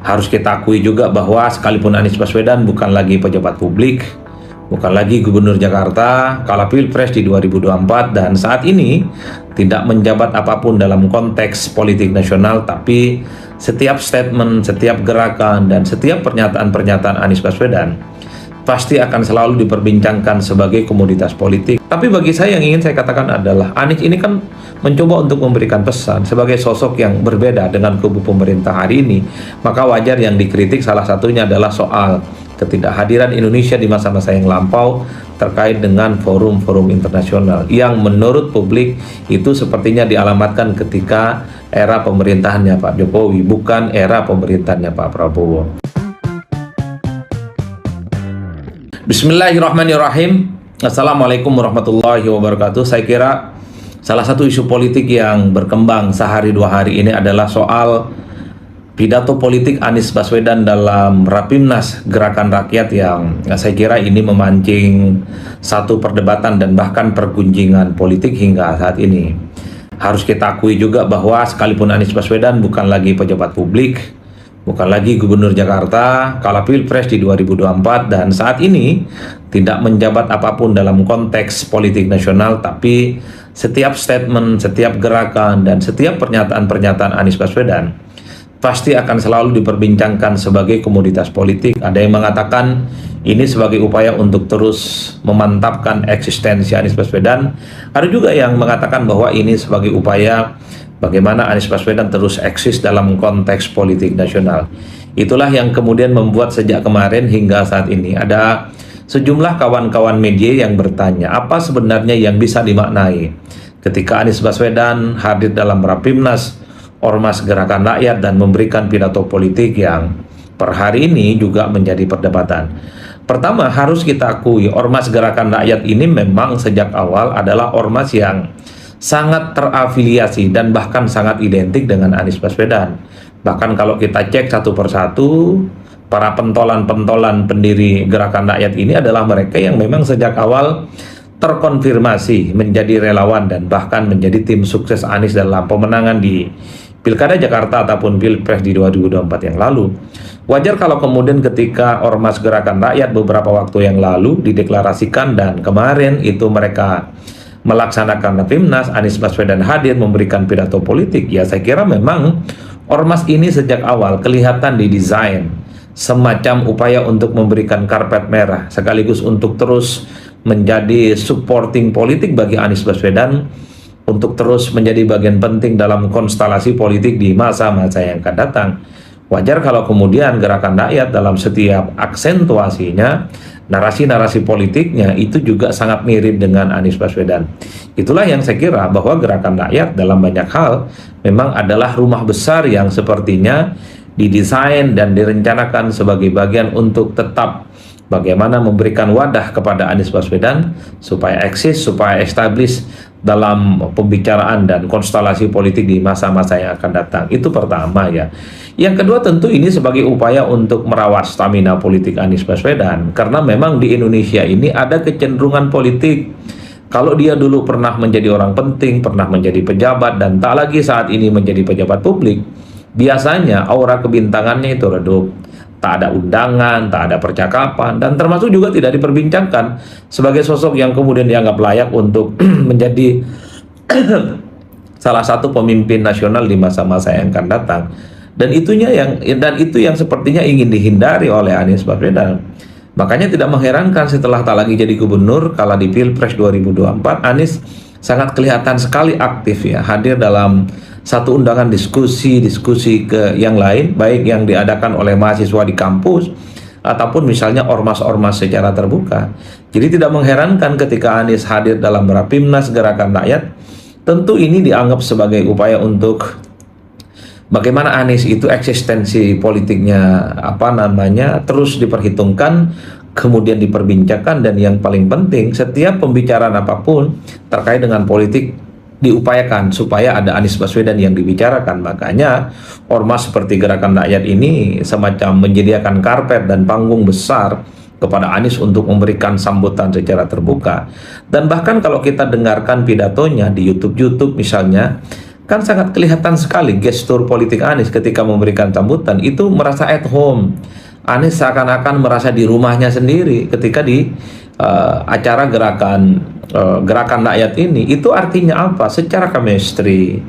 Harus kita akui juga bahwa sekalipun Anies Baswedan bukan lagi pejabat publik, bukan lagi gubernur Jakarta kala Pilpres di 2024, dan saat ini tidak menjabat apapun dalam konteks politik nasional, tapi setiap statement, setiap gerakan, dan setiap pernyataan-pernyataan Anies Baswedan pasti akan selalu diperbincangkan sebagai komoditas politik. Tapi bagi saya yang ingin saya katakan adalah Anies ini kan mencoba untuk memberikan pesan sebagai sosok yang berbeda dengan kubu pemerintah hari ini. Maka wajar yang dikritik salah satunya adalah soal ketidakhadiran Indonesia di masa-masa yang lampau terkait dengan forum-forum internasional yang menurut publik itu sepertinya dialamatkan ketika era pemerintahannya Pak Jokowi, bukan era pemerintahannya Pak Prabowo. Bismillahirrahmanirrahim. Assalamualaikum warahmatullahi wabarakatuh. Saya kira salah satu isu politik yang berkembang sehari dua hari ini adalah soal pidato politik Anies Baswedan dalam Rapimnas Gerakan Rakyat yang saya kira ini memancing satu perdebatan dan bahkan pergunjingan politik hingga saat ini. Harus kita akui juga bahwa sekalipun Anies Baswedan bukan lagi pejabat publik, bukan lagi gubernur Jakarta kala Pilpres di 2024, dan saat ini tidak menjabat apapun dalam konteks politik nasional, tapi setiap statement, setiap gerakan, dan setiap pernyataan-pernyataan Anies Baswedan pasti akan selalu diperbincangkan sebagai komoditas politik. Ada yang mengatakan ini sebagai upaya untuk terus memantapkan eksistensi Anies Baswedan. Ada juga yang mengatakan bahwa ini sebagai upaya bagaimana Anies Baswedan terus eksis dalam konteks politik nasional. Itulah yang kemudian membuat sejak kemarin hingga saat ini ada sejumlah kawan-kawan media yang bertanya apa sebenarnya yang bisa dimaknai ketika Anies Baswedan hadir dalam Rapimnas Ormas Gerakan Rakyat dan memberikan pidato politik yang per hari ini juga menjadi perdebatan. Pertama, harus kita akui Ormas Gerakan Rakyat ini memang sejak awal adalah ormas yang sangat terafiliasi dan bahkan sangat identik dengan Anies Baswedan. Bahkan kalau kita cek satu persatu, para pentolan-pentolan pendiri Gerakan Rakyat ini adalah mereka yang memang sejak awal terkonfirmasi menjadi relawan dan bahkan menjadi tim sukses Anies dalam pemenangan di Pilkada Jakarta ataupun Pilpres di 2024 yang lalu. Wajar kalau kemudian ketika Ormas Gerakan Rakyat beberapa waktu yang lalu dideklarasikan dan kemarin itu mereka melaksanakan Rapimnas, Anies Baswedan hadir memberikan pidato politik, ya saya kira memang Ormas ini sejak awal kelihatan didesain semacam upaya untuk memberikan karpet merah sekaligus untuk terus menjadi supporting politik bagi Anies Baswedan untuk terus menjadi bagian penting dalam konstelasi politik di masa-masa yang akan datang. Wajar kalau kemudian Gerakan Rakyat dalam setiap aksentuasinya, narasi-narasi politiknya itu juga sangat mirip dengan Anies Baswedan. Itulah yang saya kira bahwa Gerakan Rakyat dalam banyak hal memang adalah rumah besar yang sepertinya didesain dan direncanakan sebagai bagian untuk tetap bagaimana memberikan wadah kepada Anies Baswedan supaya eksis, supaya establish dalam pembicaraan dan konstelasi politik di masa-masa yang akan datang. Itu pertama ya. Yang kedua tentu ini sebagai upaya untuk merawat stamina politik Anies Baswedan, karena memang di Indonesia ini ada kecenderungan politik. Kalau dia dulu pernah menjadi orang penting, pernah menjadi pejabat, dan tak lagi saat ini menjadi pejabat publik, biasanya aura kebintangannya itu redup. Tak ada undangan, tak ada percakapan, dan termasuk juga tidak diperbincangkan sebagai sosok yang kemudian dianggap layak untuk menjadi salah satu pemimpin nasional di masa-masa yang akan datang. Dan itu yang sepertinya ingin dihindari oleh Anies Baswedan. Makanya tidak mengherankan setelah tak lagi jadi gubernur kala di Pilpres 2024, Anies sangat kelihatan sekali aktif ya, hadir dalam satu undangan diskusi ke yang lain, baik yang diadakan oleh mahasiswa di kampus ataupun misalnya ormas-ormas secara terbuka. Jadi tidak mengherankan ketika Anies hadir dalam Rapimnas Gerakan Rakyat. Tentu ini dianggap sebagai upaya untuk bagaimana Anies itu eksistensi politiknya terus diperhitungkan, kemudian diperbincangkan, dan yang paling penting setiap pembicaraan apapun terkait dengan politik diupayakan supaya ada Anies Baswedan yang dibicarakan. Makanya ormas seperti Gerakan Rakyat ini semacam menyediakan karpet dan panggung besar kepada Anies untuk memberikan sambutan secara terbuka. Dan bahkan kalau kita dengarkan pidatonya di YouTube misalnya, kan sangat kelihatan sekali gestur politik Anies ketika memberikan sambutan itu merasa at home. Anies seakan-akan merasa di rumahnya sendiri ketika di acara gerakan rakyat ini. Itu artinya apa? Secara chemistry,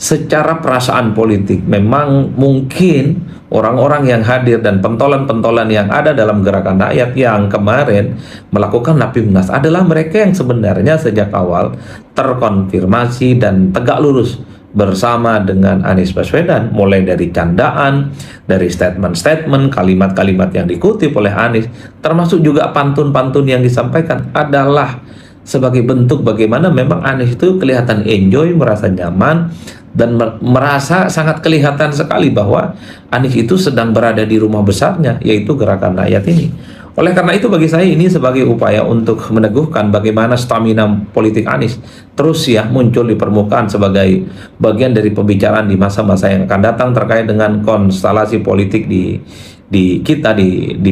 secara perasaan politik, memang mungkin orang-orang yang hadir dan pentolan-pentolan yang ada dalam gerakan rakyat yang kemarin melakukan Rapimnas adalah mereka yang sebenarnya sejak awal terkonfirmasi dan tegak lurus bersama dengan Anies Baswedan, mulai dari candaan, dari statement-statement, kalimat-kalimat yang dikutip oleh Anies, termasuk juga pantun-pantun yang disampaikan adalah sebagai bentuk bagaimana memang Anies itu kelihatan enjoy, merasa nyaman, dan merasa sangat kelihatan sekali bahwa Anies itu sedang berada di rumah besarnya, yaitu gerakan rakyat ini. Oleh karena itu bagi saya ini sebagai upaya untuk meneguhkan bagaimana stamina politik Anies terus ya muncul di permukaan sebagai bagian dari pembicaraan di masa-masa yang akan datang terkait dengan konstelasi politik di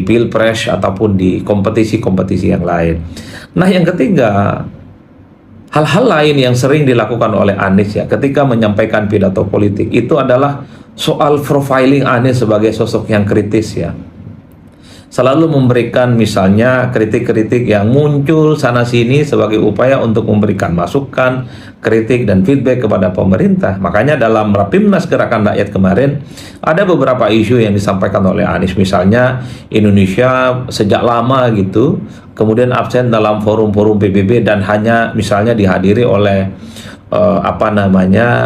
Pilpres ataupun di kompetisi-kompetisi yang lain. Nah, yang ketiga, hal-hal lain yang sering dilakukan oleh Anies ya ketika menyampaikan pidato politik itu adalah soal profiling Anies sebagai sosok yang kritis ya. Selalu memberikan misalnya kritik-kritik yang muncul sana-sini sebagai upaya untuk memberikan masukan, kritik, dan feedback kepada pemerintah. Makanya dalam Rapimnas Gerakan Rakyat kemarin, ada beberapa isu yang disampaikan oleh Anies. Misalnya, Indonesia sejak lama gitu, kemudian absen dalam forum-forum PBB dan hanya misalnya dihadiri oleh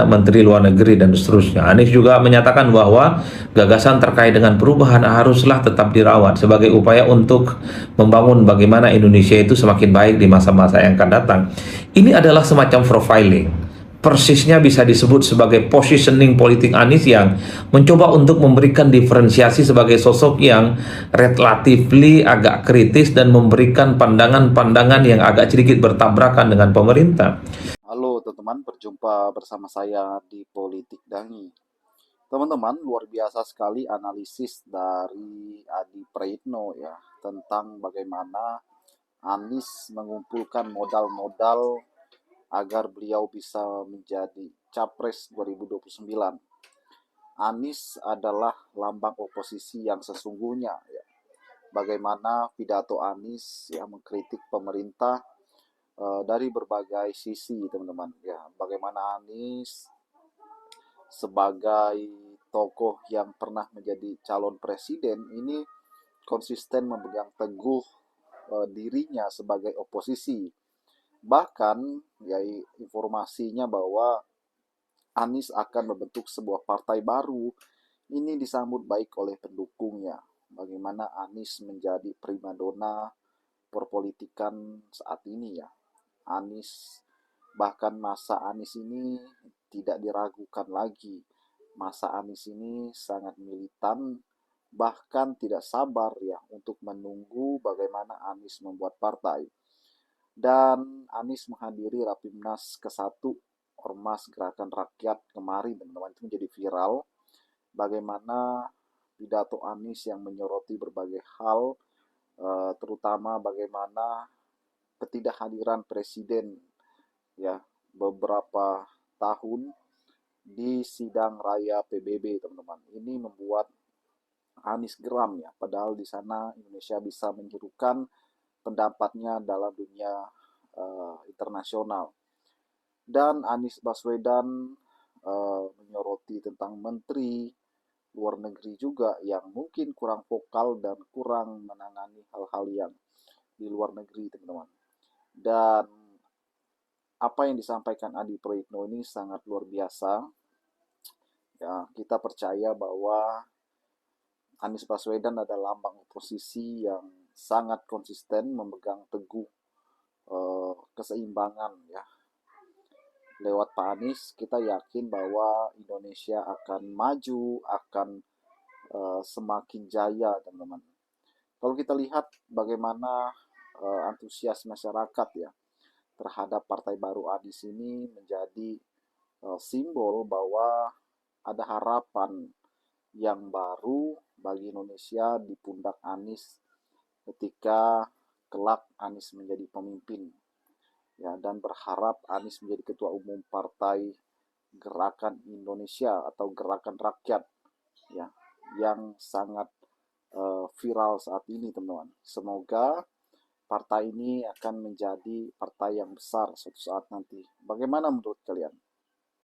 Menteri Luar Negeri dan seterusnya. Anies juga menyatakan bahwa gagasan terkait dengan perubahan haruslah tetap dirawat sebagai upaya untuk membangun bagaimana Indonesia itu semakin baik di masa-masa yang akan datang. Ini adalah semacam profiling. Persisnya bisa disebut sebagai positioning politik Anies yang mencoba untuk memberikan diferensiasi sebagai sosok yang relatively agak kritis dan memberikan pandangan-pandangan yang agak sedikit bertabrakan dengan pemerintah. Halo teman-teman, berjumpa bersama saya di Politik Dangi. Teman-teman, luar biasa sekali analisis dari Adi Praitno ya tentang bagaimana Anies mengumpulkan modal-modal agar beliau bisa menjadi Capres 2029. Anies adalah lambang oposisi yang sesungguhnya ya. Bagaimana pidato Anies yang mengkritik pemerintah dari berbagai sisi teman-teman ya, bagaimana Anies sebagai tokoh yang pernah menjadi calon presiden ini konsisten memegang teguh dirinya sebagai oposisi, bahkan ya informasinya bahwa Anies akan membentuk sebuah partai baru ini disambut baik oleh pendukungnya. Bagaimana Anies menjadi primadona perpolitikan saat ini ya. Anies, bahkan masa Anies ini tidak diragukan lagi. Masa Anies ini sangat militan, bahkan tidak sabar ya untuk menunggu bagaimana Anies membuat partai. Dan Anies menghadiri Rapimnas ke-1 Ormas Gerakan Rakyat kemarin, teman-teman, itu menjadi viral. Bagaimana pidato Anies yang menyoroti berbagai hal, terutama bagaimana ketidakhadiran presiden ya beberapa tahun di sidang raya PBB, teman-teman. Ini membuat Anies geram ya, padahal di sana Indonesia bisa menyerukan pendapatnya dalam dunia internasional. Dan Anies Baswedan menyoroti tentang menteri luar negeri juga yang mungkin kurang vokal dan kurang menangani hal-hal yang di luar negeri, teman-teman. Dan apa yang disampaikan Adi Praitno ini sangat luar biasa. Ya, kita percaya bahwa Anies Baswedan adalah lambang oposisi yang sangat konsisten memegang teguh keseimbangan ya. Lewat Pak Anies kita yakin bahwa Indonesia akan maju, akan semakin jaya, teman-teman. Kalau kita lihat bagaimana antusias masyarakat ya terhadap partai baru Anies ini menjadi simbol bahwa ada harapan yang baru bagi Indonesia di pundak Anies ketika kelak Anies menjadi pemimpin ya, dan berharap Anies menjadi ketua umum partai Gerakan Indonesia atau Gerakan Rakyat, ya, yang sangat viral saat ini, teman-teman. Semoga partai ini akan menjadi partai yang besar suatu saat nanti. Bagaimana menurut kalian?